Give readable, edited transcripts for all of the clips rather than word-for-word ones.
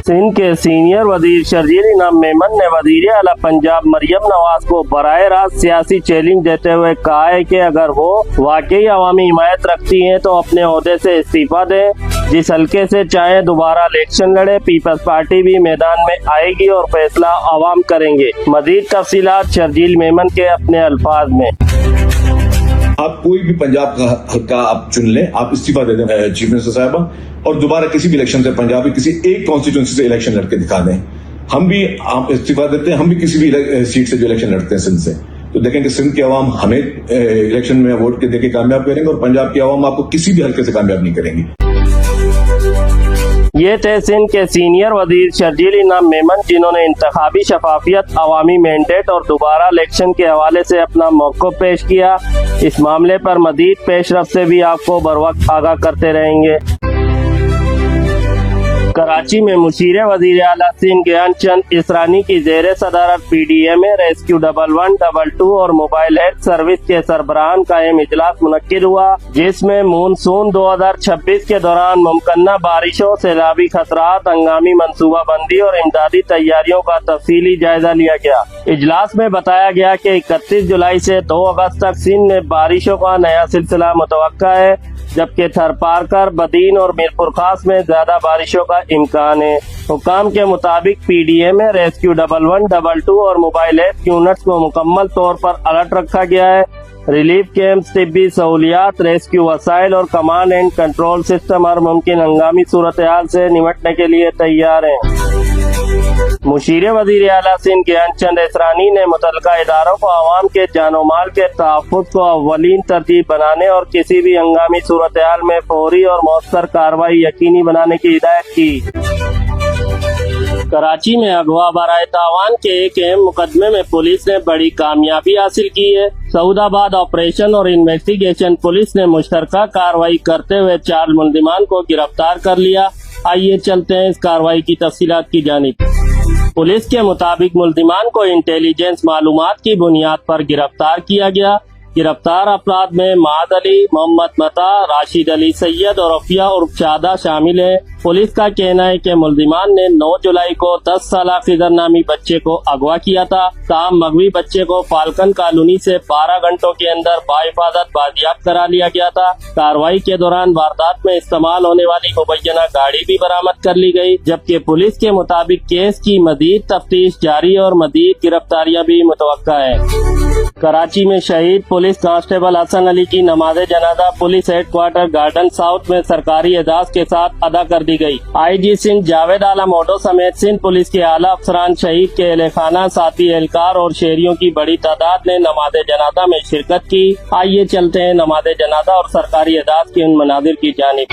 सिंध के सीनियर वजीर शर्जील इनाम मेमन ने वजीर आला पंजाब मरियम नवाज को बराह रास्त सियासी चैलेंज देते हुए कहा है कि अगर वो वाकई अवामी हिमायत रखती हैं तो अपने ओहदे से इस्तीफा दें, जिस हल्के से चाहे दोबारा इलेक्शन लड़े। पीपल्स पार्टी भी मैदान में आएगी और फैसला अवाम करेंगे। मजीद तफसीलात शर्जील मेमन के अपने अल्फाज में। आप कोई भी पंजाब का हल्का आप चुन लें, आप इस्तीफा दे दें चीफ मिनिस्टर साहबा, और दोबारा किसी भी इलेक्शन से पंजाब की किसी एक कॉन्स्टिट्यूंसी से इलेक्शन लड़के दिखा दें। हम भी इस्तीफा देते हैं, हम भी किसी भी सीट से जो इलेक्शन लड़ते हैं सिंध से, तो देखें कि सिंध की आवाम हमें इलेक्शन में वोट के देके कामयाब करेंगे और पंजाब की आवाम आपको किसी भी हल्के से कामयाब नहीं करेंगी। ये थे सिंध के सीनियर वजीर शर्जील इनाम मेमन, जिन्होंने इंतखाबी शफाफियत, अवामी मैंडेट और दोबारा इलेक्शन के हवाले से अपना मौक़िफ़ पेश किया। इस मामले पर मज़ीद पेशरफ्त से भी आपको बरवक्त आगाह करते रहेंगे। कराची में मुशीर वज़ीर आला सिंध ज्ञान चंद इसरानी की ज़ेर सदारत PDMA रेस्क्यू 1112 और मोबाइल हेल्थ सर्विस के सरबराहान का अहम इजलास मुनक्किद हुआ, जिसमें मानसून 2026 के दौरान मुमकिन बारिशों, सैलाबी खतरात, हंगामी मनसूबाबंदी और इमदादी तैयारियों का तफसीली जायजा लिया गया। इजलास में बताया गया कि 31 जुलाई से 2 अगस्त तक सिंध में बारिशों का नया सिलसिला मुतवक्का है, जबकि थरपारकर, बदीन और मीरपुर खास में ज्यादा बारिशों का इम्कान है। हुकाम के मुताबिक PDMA रेस्क्यू 1112 और मोबाइल हेल्थ यूनिट्स को मुकम्मल तौर पर अलर्ट रखा गया है। रिलीफ कैंप्स, तिब्बी सहूलियात, रेस्क्यू वसाइल और कमांड एंड कंट्रोल सिस्टम हर मुमकिन हंगामी सूरत हाल से निपटने के लिए तैयार हैं। मुशीर वज़ीर आला सिंध ज्ञान चंद इसरानी ने मुतल्लिका इदारों को अवाम के जानो माल के तहफ़्फ़ुज़ को अव्वलीन तरजीह बनाने और किसी भी हंगामी सूरत हाल में फौरी और मौसर कार्रवाई यकीनी बनाने की हिदायत की। कराची में अगवा बराए तावान के एक अहम मुकदमे में पुलिस ने बड़ी कामयाबी हासिल की है। सऊदाबाद ऑपरेशन और इन्वेस्टिगेशन पुलिस ने मुश्तरका कार्रवाई करते हुए 4 मुलजिमान को गिरफ्तार कर लिया। आइए चलते हैं इस कार्रवाई की तफसीलात की जानिब। पुलिस के मुताबिक मुलजिमान को इंटेलिजेंस मालूमात की बुनियाद पर गिरफ्तार किया गया। गिरफ्तार अफराद में माद अली, मोहम्मद मता, राशिद अली सैयद और रफिया उर्फ शादा शामिल है। पुलिस का कहना है कि मुलजिमान ने 9 जुलाई को 10 साला खिदर नामी बच्चे को अगवा किया था। ताहम मगवी बच्चे को फाल्कन कॉलोनी से 12 घंटों के अंदर बाहिफाजत बाजियाब करा लिया गया था। कार्रवाई के दौरान वारदात में इस्तेमाल होने वाली मुबैना गाड़ी भी बरामद कर ली गई, जबकि पुलिस के मुताबिक केस की मजीद तफ्तीश जारी और मजीद गिरफ्तारियां भी मुतवक्का है। कराची में शहीद पुलिस कांस्टेबल हसन अली की नमाज जनाजा पुलिस हेडक्वार्टर गार्डन साउथ में सरकारी एजाज के साथ अदा कर दी गई। IG सिंध जावेद आला मोडो समेत सिंध पुलिस के आला अफसरान, शहीद के अहले खाना, साथी एहलकार और शहरियों की बड़ी तादाद ने नमाज जनाजा में शिरकत की। आइए चलते हैं नमाज जनाजा और सरकारी एजाज के उन मनाजिर की जानिब।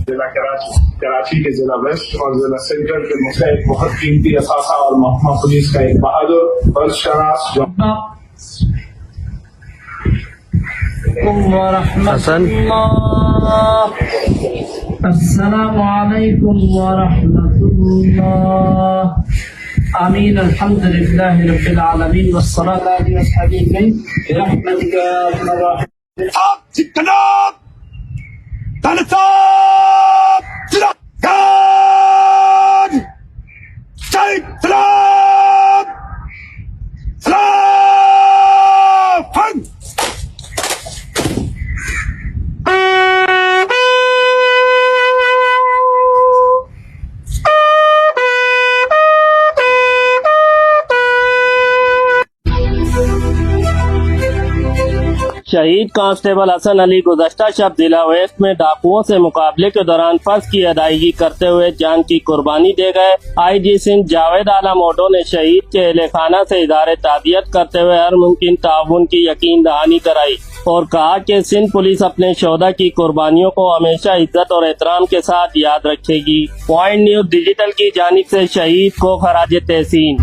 जिला कराची के जिला वेस्ट और जिला सेंट्रल के मुस्तहिक बहुत कीमती असासा और महकमा पुलिस का एक बहादुर बरशनास अस्सलामु अलैकुम व रहमतुल्लाह। आमीन। अल्हम्दुलिल्लाहि रब्बिल आलमीन वस्सलातु अला अस्हाबिही बिरहमतिका या अरहमर शहीद कांस्टेबल हसन अली गुज़श्ता शब जिला वेस्ट में डाकुओं से मुकाबले के दौरान फर्ज की अदायगी करते हुए जान की कुर्बानी दे गए। IG सिंध जावेद आला मोडो ने शहीद के अहले खाना से इज़हार ताज़ियत करते हुए हर मुमकिन ताउन की यकीन दहानी कराई और कहा कि सिंध पुलिस अपने शोधा की कुर्बानियों को हमेशा इज्जत और एहतराम के साथ याद रखेगी। पॉइंट न्यूज डिजिटल की जानिब से शहीद को खराज तहसीन।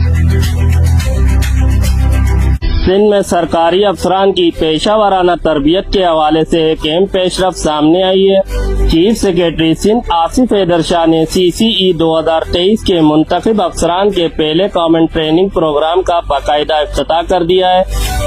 सिंध में सरकारी अफसरान की पेशा वाराना तरबियत के हवाले से एक अहम पेशरफ्त सामने आई है। چیف سیکرٹری سندھ آصف حیدر شاہ نے CCE 2023 کے منتخب افسران کے پہلے کامن ٹریننگ پروگرام کا باقاعدہ افتتاح کر دیا ہے۔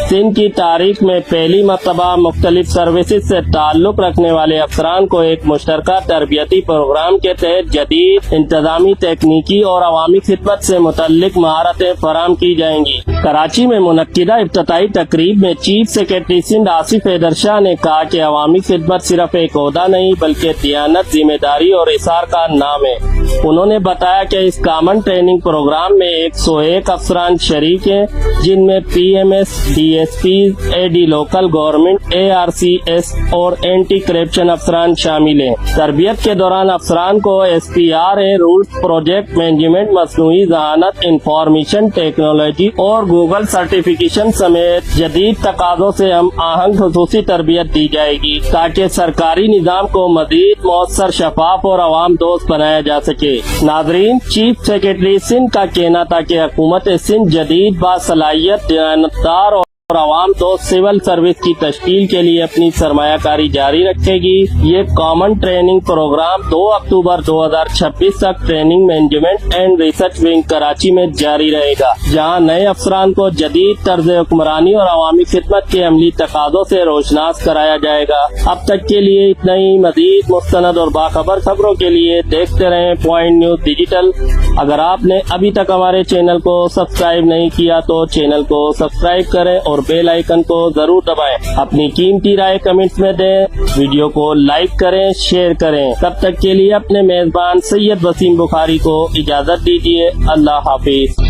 سندھ کی تاریخ میں پہلی مرتبہ مختلف سروسز سے تعلق رکھنے والے افسران کو ایک مشترکہ تربیتی پروگرام کے تحت جدید انتظامی، تکنیکی اور عوامی خدمت سے متعلق مہارتیں فراہم کی جائیں گی۔ کراچی میں منعقدہ افتتاحی تقریب میں چیف سیکرٹری سندھ آصف حیدر شاہ نے کہا کہ عوامی خدمت صرف ایک عہدہ نہیں بلکہ دیانت، ذمہ داری اور اصرار کا نام ہے۔ انہوں نے بتایا کہ اس کامن ٹریننگ پروگرام میں 101 افسران شریک ہیں، جن میں PMS، DSPs، AD local government, ARCS اور اینٹی کرپشن افسران شامل ہیں۔ تربیت کے دوران افسران کو SPRA رولز، پروجیکٹ مینجمنٹ، مصنوعی ذہانت، انفارمیشن ٹیکنالوجی اور گوگل سرٹیفکیشن سمیت جدید تقاضوں سے ہم آہنگ خصوصی تربیت دی جائے گی تاکہ سرکاری نظام کو مزید مؤثر، شفاف اور عوام دوست بنایا جا سکے۔ ناظرین، چیف سیکرٹری سندھ کا کہنا تھا کہ حکومت سندھ جدید، باصلاحیت، دیانتدار اور عوام دوست سول سروس کی تشکیل کے لیے اپنی سرمایہ کاری جاری رکھے گی۔ یہ کامن ٹریننگ پروگرام 2 اکتوبر 2026 تک training management and research wing Karachi میں جاری رہے گا، جہاں نئے افسران کو جدید طرز حکمرانی اور عوامی خدمت کے عملی تقاضوں سے روشناس کرایا جائے گا۔ اب تک کے لیے اتنا ہی۔ مزید مستند اور باخبر خبروں کے لیے دیکھتے رہیں پوائنٹ نیوز ڈیجیٹل۔ اگر آپ نے ابھی تک ہمارے چینل کو سبسکرائب نہیں کیا تو چینل کو سبسکرائب کریں اور بیل آئیکن کو ضرور دبائیں۔ اپنی قیمتی رائے کمنٹس میں دیں، ویڈیو کو لائک کریں، شیئر کریں۔ تب تک کے لیے اپنے میزبان سید وسیم بخاری کو اجازت دیجیے۔ اللہ حافظ۔